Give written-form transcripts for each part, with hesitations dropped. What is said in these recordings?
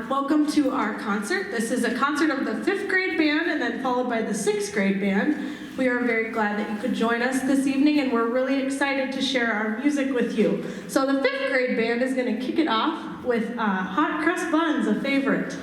Welcome to our concert. This is a concert of the 5th grade band and then followed by the 6th grade band. We are very glad that you could join us this evening and we're really excited to share our music with you. So the 5th grade band is going to kick it off with Hot Crust Buns, a favorite.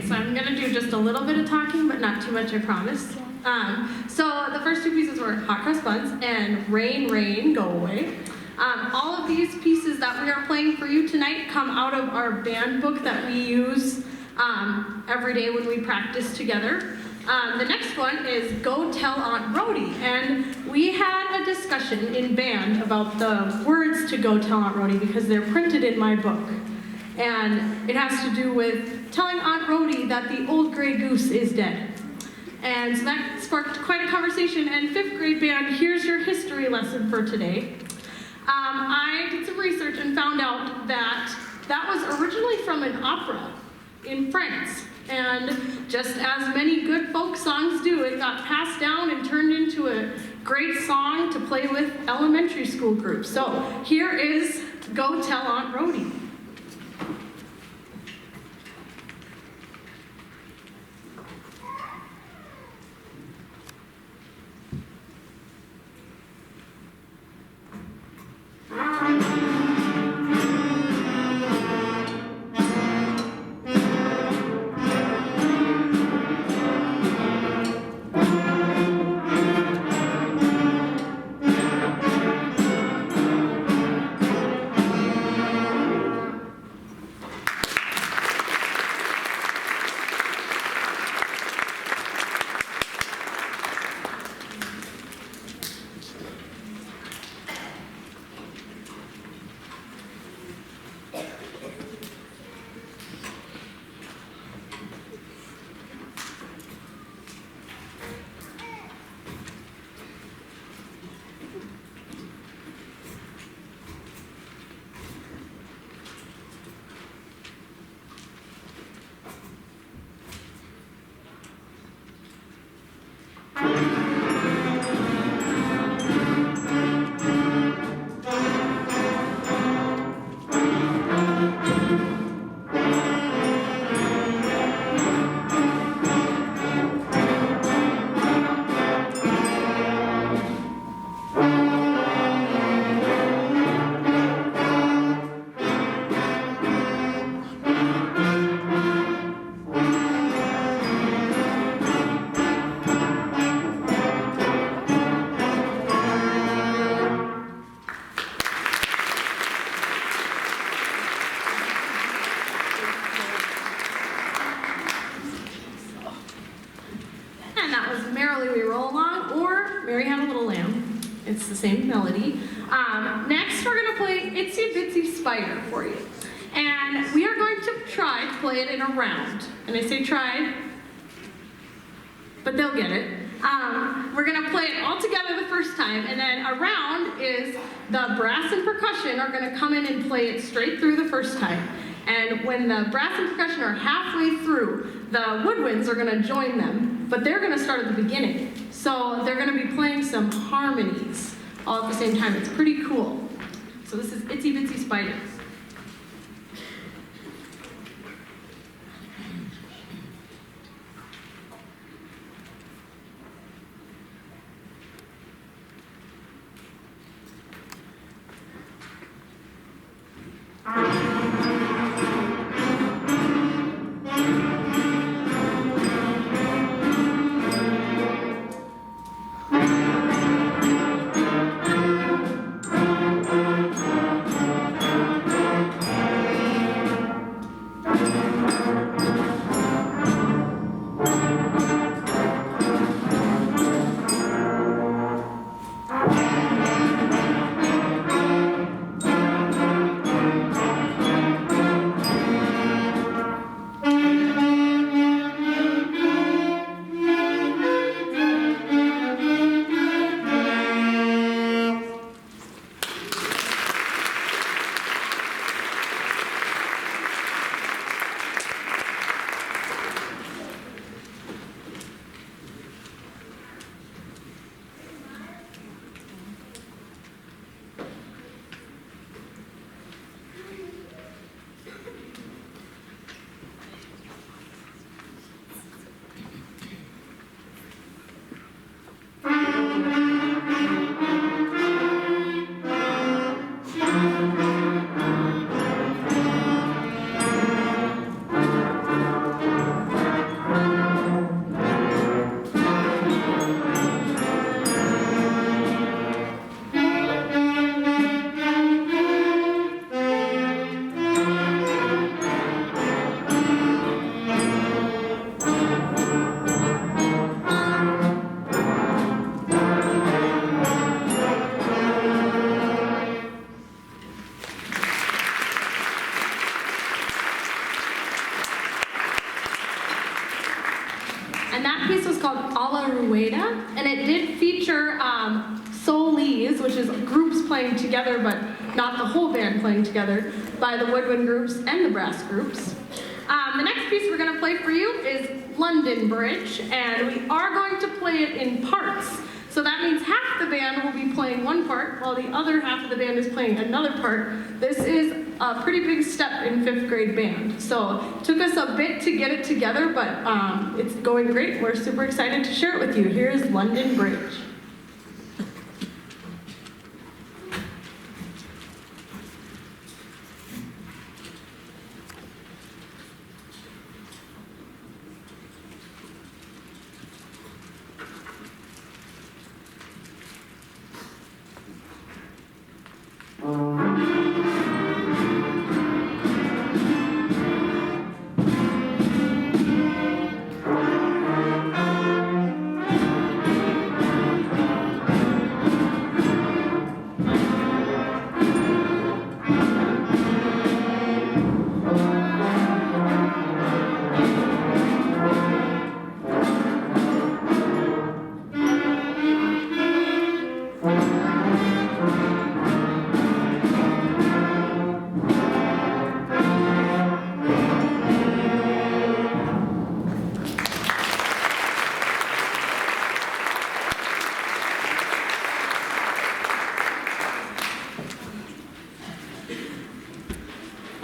So I'm going to do just a little bit of talking, but not too much, I promise. So the first two pieces were Hot Crust Buns and Rain, Rain, Go Away. All of these pieces that we are playing for you tonight come out of our band book that we use every day when we practice together. The next one is Go Tell Aunt Rhody, and we had a discussion in band about the words to Go Tell Aunt Rhody because they're printed in my book. And it has to do with telling Aunt Rhody that the old gray goose is dead. And so that sparked quite a conversation, and 5th grade band, here's your history lesson for today. I did some research and found out that that was originally from an opera in France. And just as many good folk songs do, it got passed down and turned into a great song to play with elementary school groups. So here is Go Tell Aunt Rhody. It's the same melody. Next, we're going to play Itsy Bitsy Spider for you. And we are going to try to play it in a round. And I say try, but they'll get it. We're going to play it all together the first time, and then a round is the brass and percussion are going to come in and play it straight through the first time. And when the brass and percussion are halfway through, the woodwinds are going to join them but they're going to start at the beginning. So they're going to be playing some harmonies all at the same time. It's pretty cool. So this is Itsy Bitsy Spiders. And that piece was called Alla Rueda, and it did feature solis, which is groups playing together, but not the whole band playing together, by the woodwind groups and the brass groups. The next piece we're going to play for you is London Bridge, and we are going to play it in parts. So that means half the band will be playing one part, while the other half of the band is playing another part. This is a pretty big step in 5th grade band. So it took us a bit to get it together, but it's going great. We're super excited to share it with you. Here's London Bridge.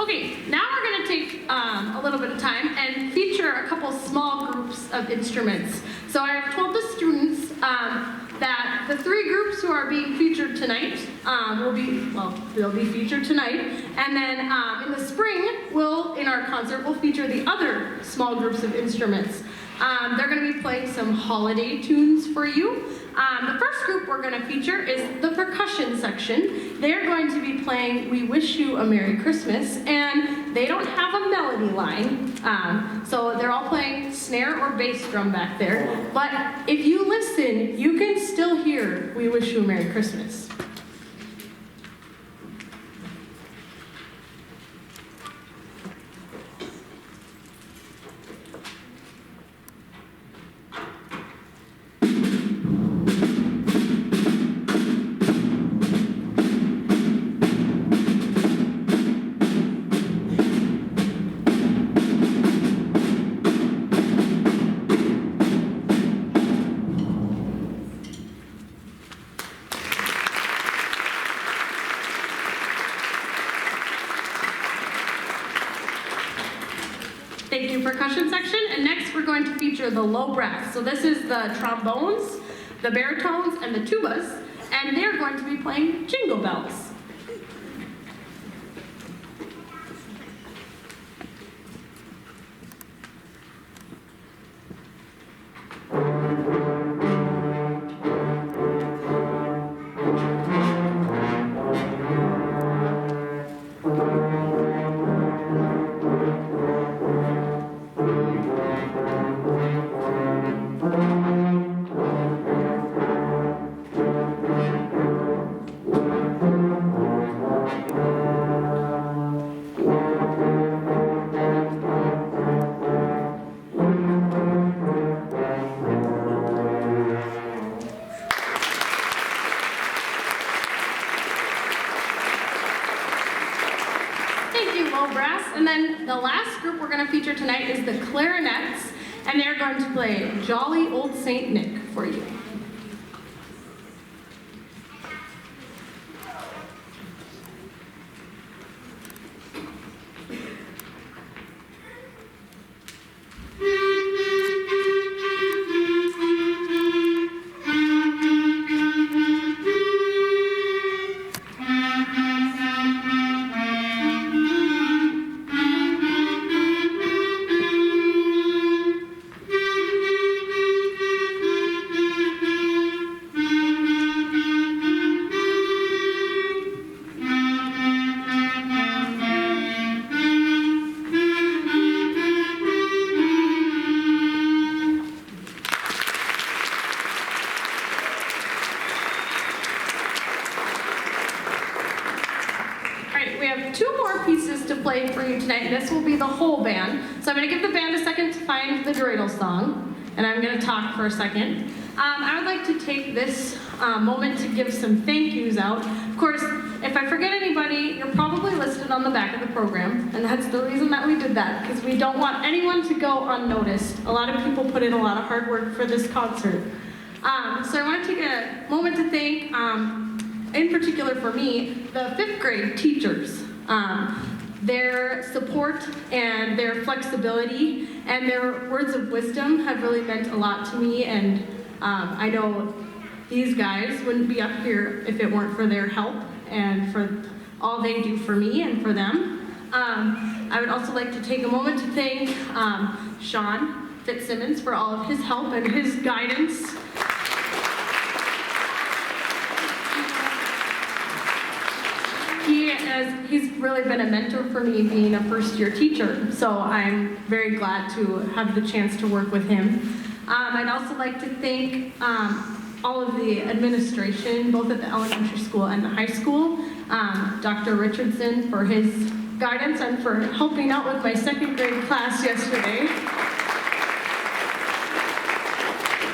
Okay, now we're going to take a little bit of time and feature a couple small groups of instruments. So I have told the students that the 3 groups who are being featured tonight they'll be featured tonight. And then in the spring, in our concert, we'll feature the other small groups of instruments. They're going to be playing some holiday tunes for you. The first group we're going to feature is the percussion section. They're going to be playing We Wish You a Merry Christmas, and they don't have a melody line, so they're all playing snare or bass drum back there. But if you listen, you can still hear We Wish You a Merry Christmas. feature the low brass. So this is the trombones, the baritones, and the tubas, and they're going to be playing Jingle Bells. Brass. And then the last group we're going to feature tonight is the clarinets, and they're going to play Jolly Old Saint Nick for you. For you tonight, and this will be the whole band. So I'm going to give the band a second to find the dreidel song, and I'm going to talk for a second. I would like to take this moment to give some thank yous out. Of course, if I forget anybody, you're probably listed on the back of the program, and that's the reason that we did that, because we don't want anyone to go unnoticed. A lot of people put in a lot of hard work for this concert. So I want to take a moment to thank, in particular for me, the 5th grade teachers. Their support and their flexibility and their words of wisdom have really meant a lot to me, and I know these guys wouldn't be up here if it weren't for their help and for all they do for me and for them. I would also like to take a moment to thank Sean Fitzsimmons for all of his help and his guidance. He's really been a mentor for me being a first-year teacher, so I'm very glad to have the chance to work with him. I'd also like to thank all of the administration, both at the elementary school and the high school, Dr. Richardson for his guidance and for helping out with my 2nd grade class yesterday.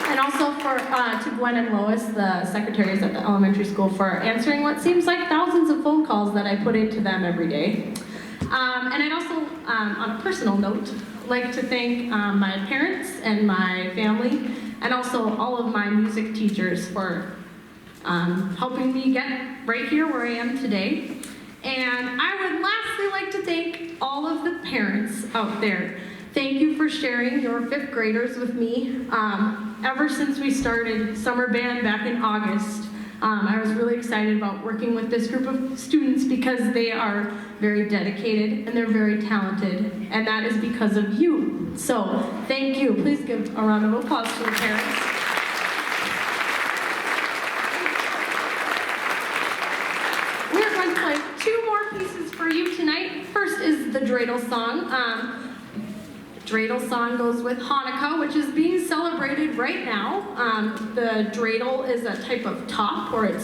And also to Gwen and Lois, the secretaries at the elementary school, for answering what seems like thousands of phone calls that I put into them every day. And I'd also, on a personal note, like to thank my parents and my family, and also all of my music teachers for helping me get right here where I am today. And I would lastly like to thank all of the parents out there. Thank you for sharing your 5th graders with me. Ever since we started summer band back in August, I was really excited about working with this group of students because they are very dedicated and they're very talented, and that is because of you. So thank you. Please give a round of applause to the parents. We're going to play 2 more pieces for you tonight. First is the dreidel song. Dreidel song goes with Hanukkah, which is being celebrated right now. The dreidel is a type of top, or it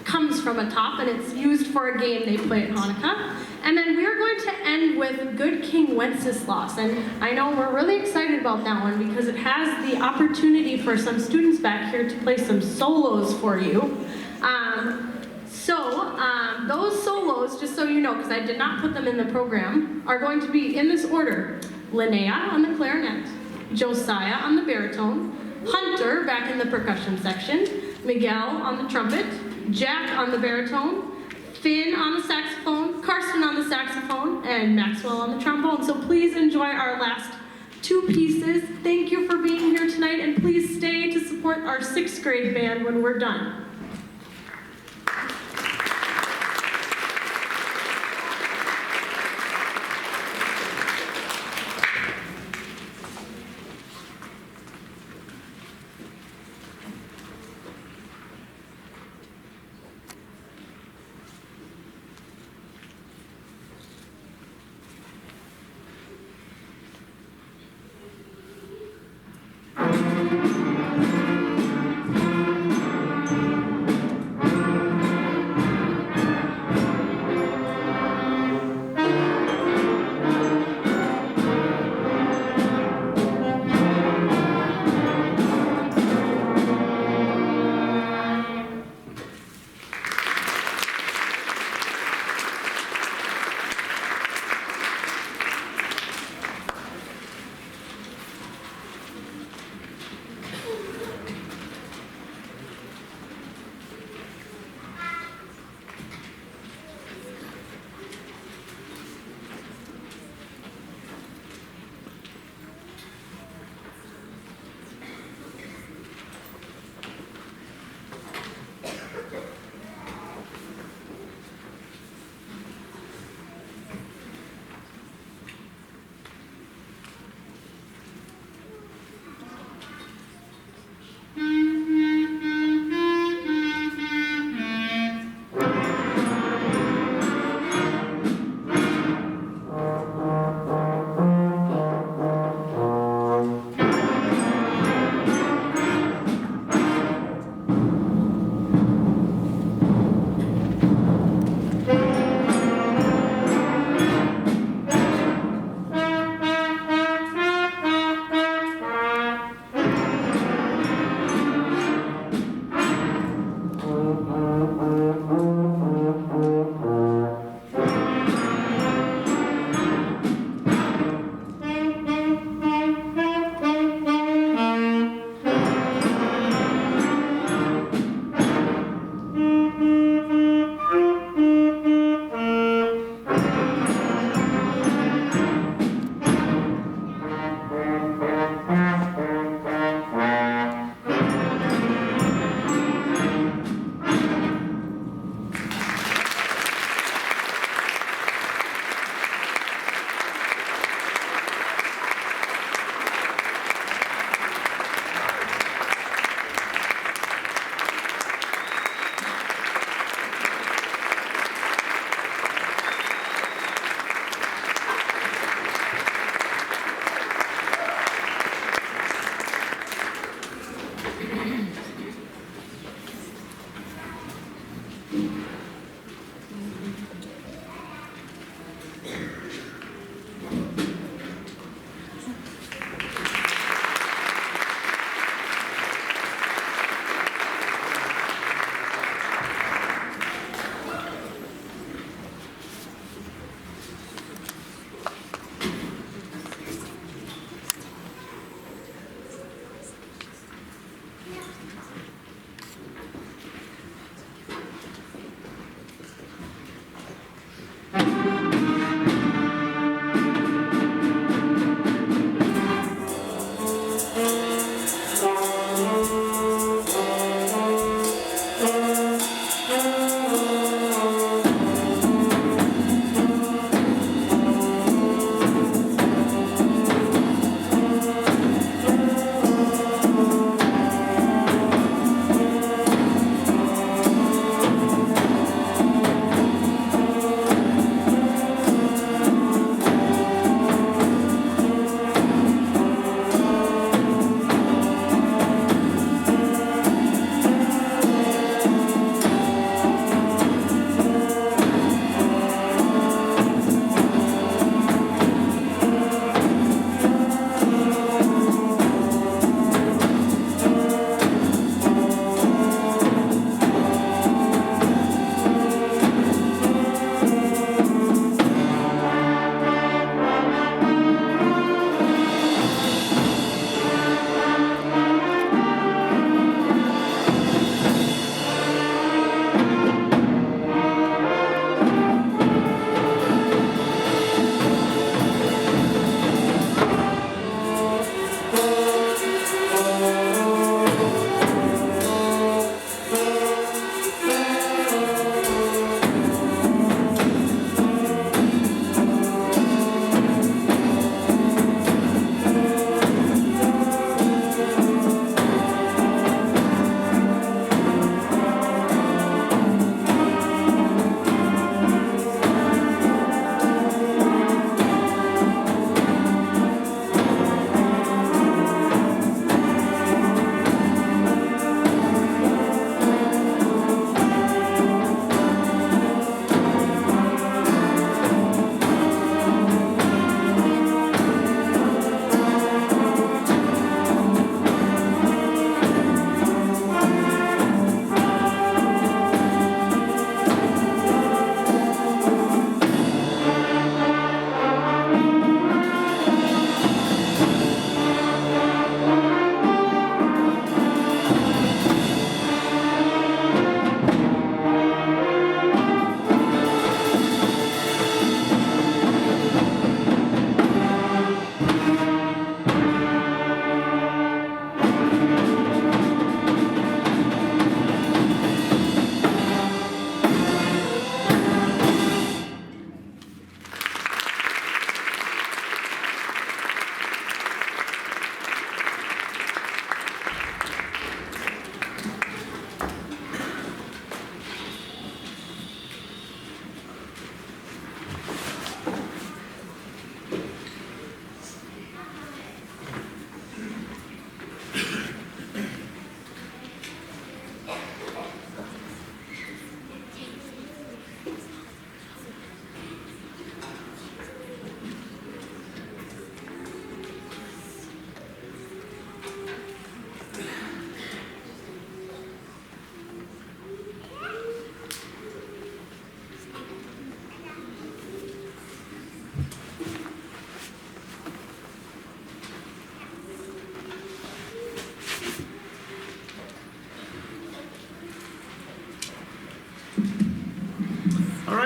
comes from a top, and it's used for a game they play at Hanukkah. And then we're going to end with Good King Wenceslas, and I know we're really excited about that one because it has the opportunity for some students back here to play some solos for you. Those solos, just so you know, because I did not put them in the program, are going to be in this order. Linnea on the clarinet, Josiah on the baritone, Hunter back in the percussion section, Miguel on the trumpet, Jack on the baritone, Finn on the saxophone, Karsten on the saxophone, and Maxwell on the trombone. So please enjoy our last 2 pieces. Thank you for being here tonight, and please stay to support our 6th grade band when we're done.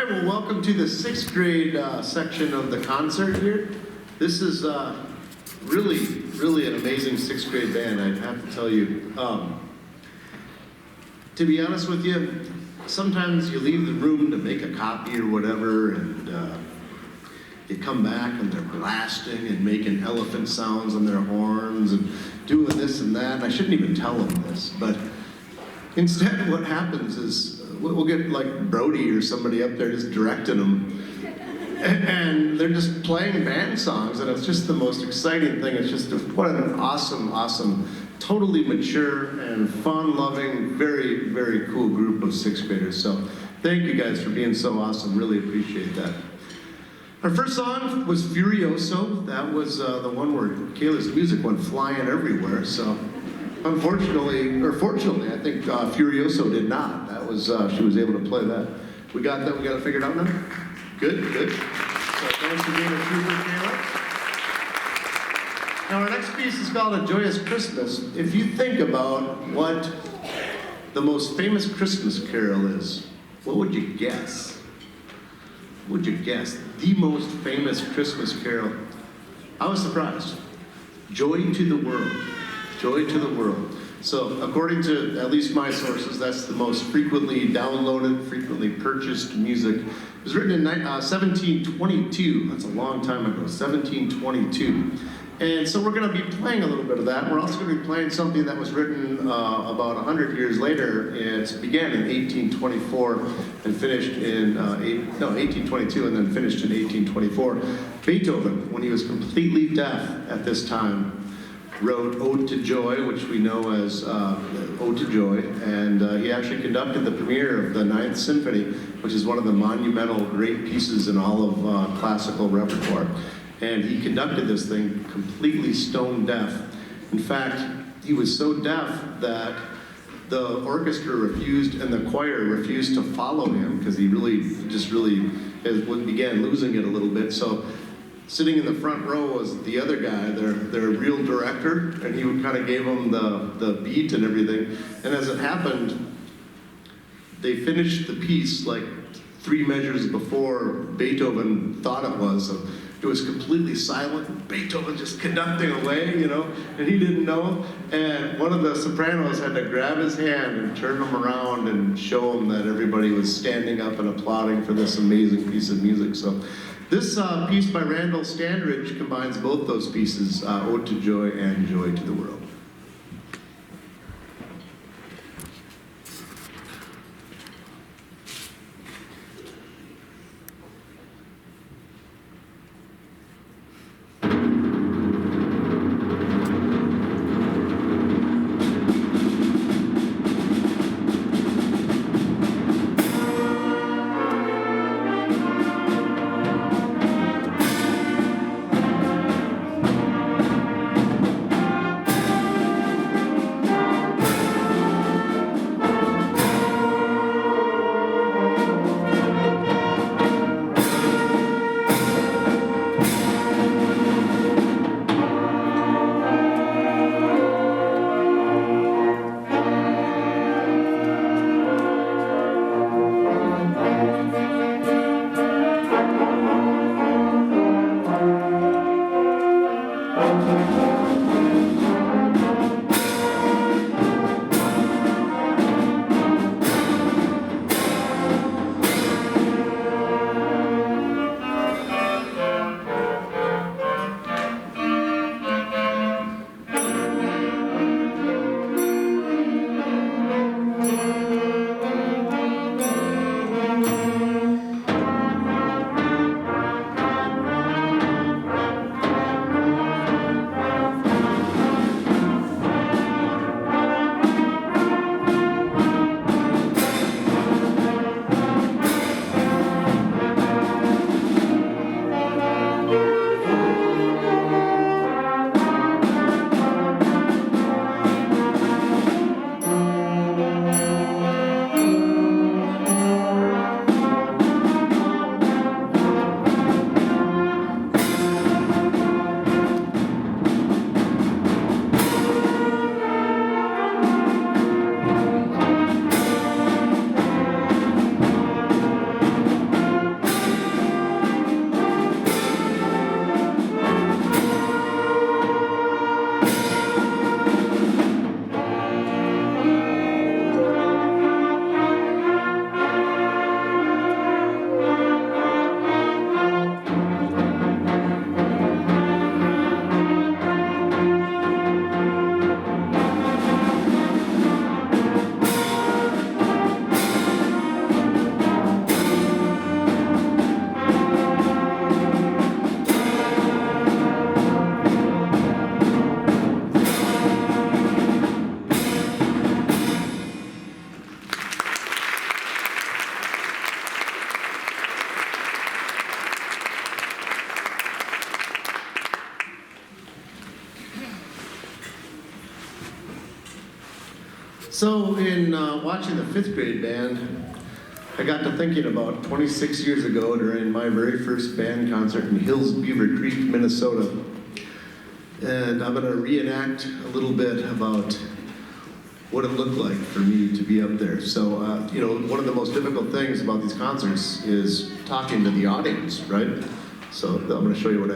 right, well, welcome to the sixth grade section of the concert here. This is really an amazing sixth grade band, I have to tell you. To be honest with you, sometimes you leave the room to make a copy or whatever, and you come back and they're blasting and making elephant sounds on their horns and doing this and that. And I shouldn't even tell them this, but instead what happens is we'll get like Brody or somebody up there just directing them. And they're just playing band songs, and it's just the most exciting thing. It's just what an awesome, totally mature and fun-loving, very cool group of sixth graders. So thank you guys for being so awesome. Really appreciate that. Our first song was Furioso. That was the one where Kayla's music went flying everywhere. So unfortunately, or fortunately, I think Furioso did not. That was she was able to play that. We got that. We got it figured out now. Good. So thanks for being a trooper, Kayla. Now our next piece is called A Joyous Christmas. If you think about what the most famous Christmas carol is, what would you guess? What would you guess? The most famous Christmas carol? I was surprised. Joy to the World. Joy to the World. So according to at least my sources, that's the most frequently downloaded, frequently purchased music. It was written in 1722. That's a long time ago, 1722. And so we're going to be playing a little bit of that. We're also going to be playing something that was written about 100 years later. It began in 1824 and finished in 1822 and then finished in 1824. Beethoven, when he was completely deaf at this time, wrote Ode to Joy, which we know as Ode to Joy, and he actually conducted the premiere of the Ninth Symphony, which is one of the monumental great pieces in all of classical repertoire. And he conducted this thing completely stone deaf. In fact, he was so deaf that the orchestra refused and the choir refused to follow him because he really began losing it a little bit. So sitting in the front row was the other guy, their real director, and he kind of gave them the beat and everything. And as it happened, they finished the piece like 3 measures before Beethoven thought it was. So it was completely silent, Beethoven just conducting away, and he didn't know. And one of the sopranos had to grab his hand and turn him around and show him that everybody was standing up and applauding for this amazing piece of music. So this piece by Randall Standridge combines both those pieces, Ode to Joy and Joy to the World. So in watching the fifth grade band, I got to thinking about 26 years ago during my very first band concert in Hills Beaver Creek, Minnesota. And I'm going to reenact a little bit about what it looked like for me to be up there. So, one of the most difficult things about these concerts is talking to the audience, right? So I'm going to show you what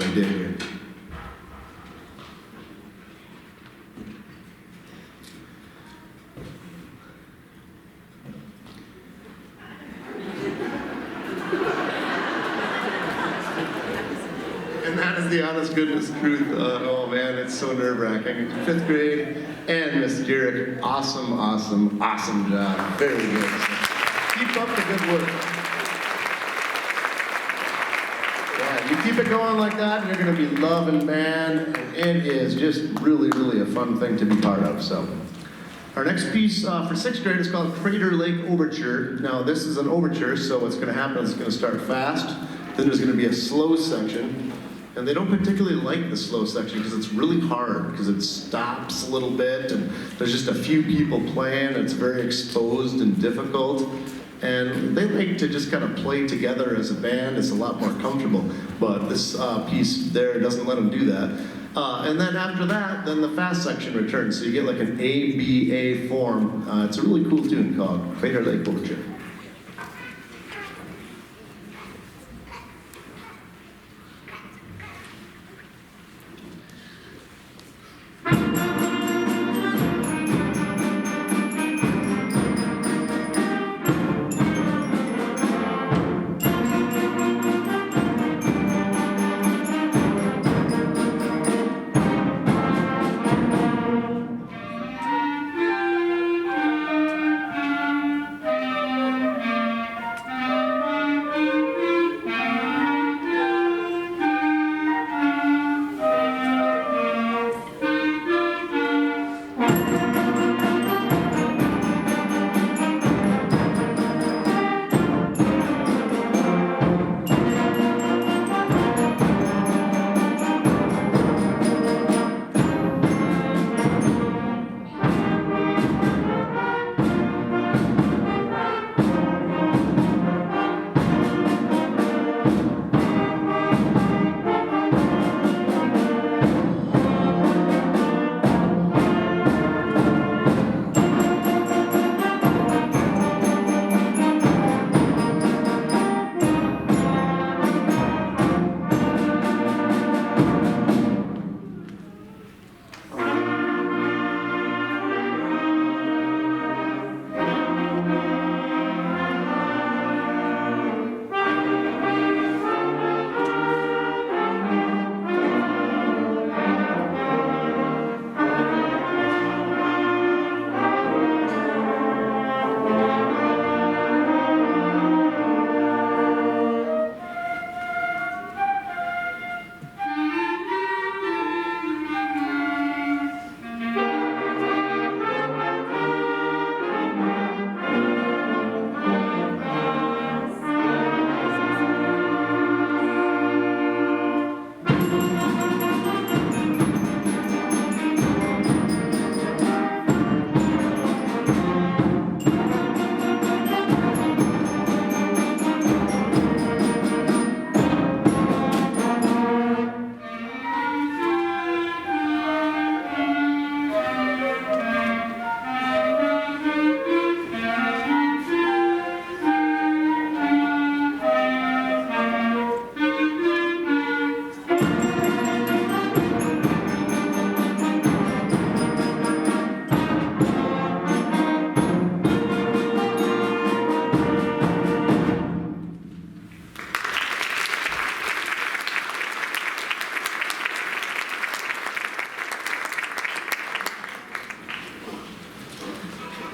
I did here. And that is the honest goodness truth. Oh man, it's so nerve-wracking. Fifth grade, and Miss Garrick, awesome job. Very good. So keep up the good work. Yeah, you keep it going like that, and you're going to be loving band. And it is just really a fun thing to be part of. So, our next piece for sixth grade is called Crater Lake Overture. Now, this is an overture, so what's going to happen is it's going to start fast. Then there's going to be a slow section. And they don't particularly like the slow section because it's really hard because it stops a little bit and there's just a few people playing and it's very exposed and difficult. And they like to just kind of play together as a band. It's a lot more comfortable. But this piece there doesn't let them do that. And then after that, then the fast section returns. So you get like an ABA form. It's a really cool tune called Crater Lake Overture.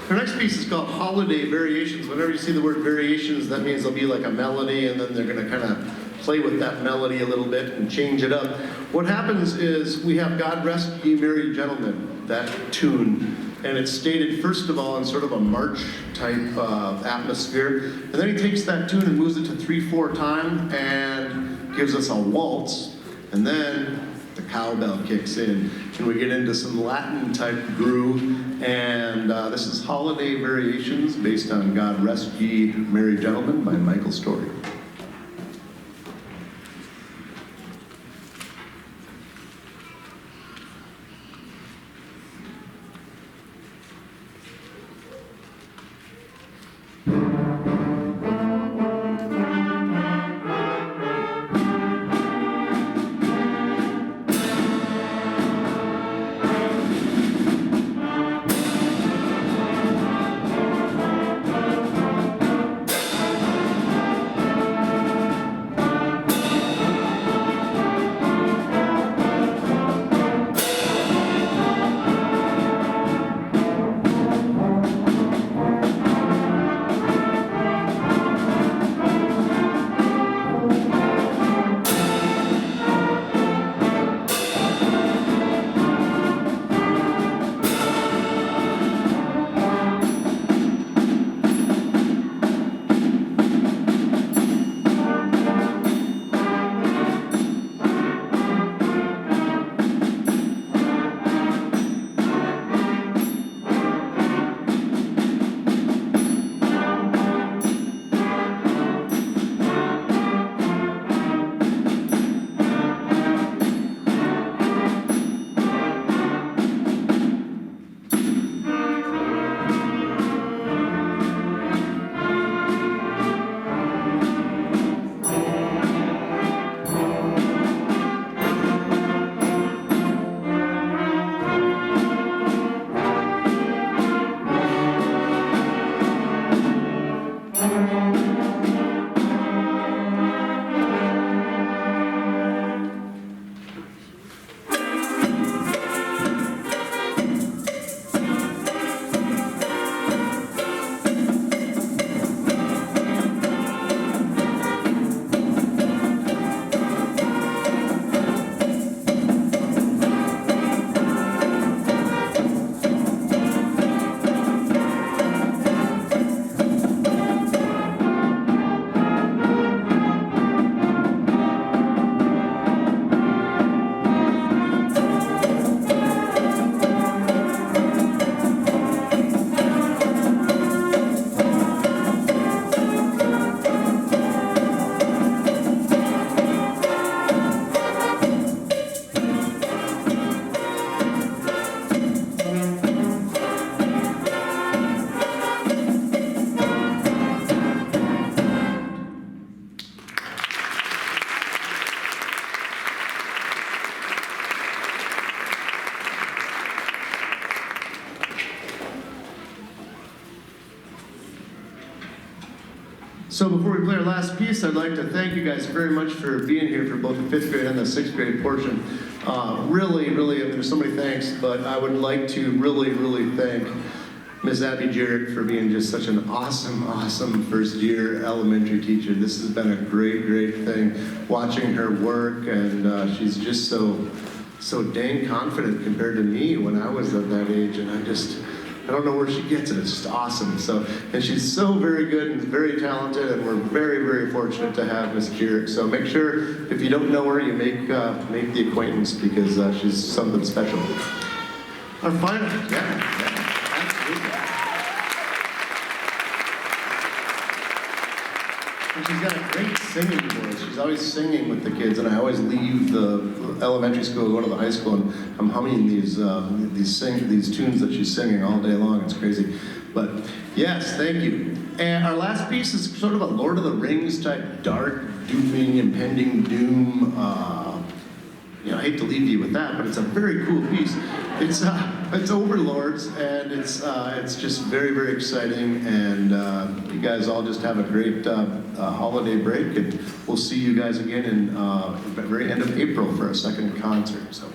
Our next piece is called Holiday Variations. Whenever you see the word variations, that means there'll be like a melody and then they're going to kind of play with that melody a little bit and change it up. What happens is we have God Rest Ye Merry Gentlemen, that tune, and it's stated first of all in sort of a march type atmosphere, and then he takes that tune and moves it to 3/4 time and gives us a waltz, and then the cowbell kicks in, and we get into some Latin type groove. And this is Holiday Variations based on God Rest Ye Merry Gentlemen by Michael Story. So before we play our last piece, I'd like to thank you guys very much for being here for both the 5th grade and the 6th grade portion. Really, there's so many thanks, but I would like to really thank Ms. Abby Jarrett for being just such an awesome first year elementary teacher. This has been a great thing, watching her work, and she's just so dang confident compared to me when I was at that age, and I don't know where she gets it. It's just awesome. So, and she's so very good and very talented, and we're very fortunate to have Miss Jarrett. So make sure, if you don't know her, you make the acquaintance, because she's something special. Our final, absolutely. And she's got a great singing voice. She's always singing with the kids, and I always leave the elementary school, go to the high school, and I'm humming these tunes that she's singing all day long. It's crazy. But yes, thank you. And our last piece is sort of a Lord of the Rings type dark, dooming, impending doom. I hate to leave you with that, but it's a very cool piece. It's Overlords, and it's just very exciting. And you guys all just have a great holiday break, and we'll see you guys again in the very end of April for a second concert. So.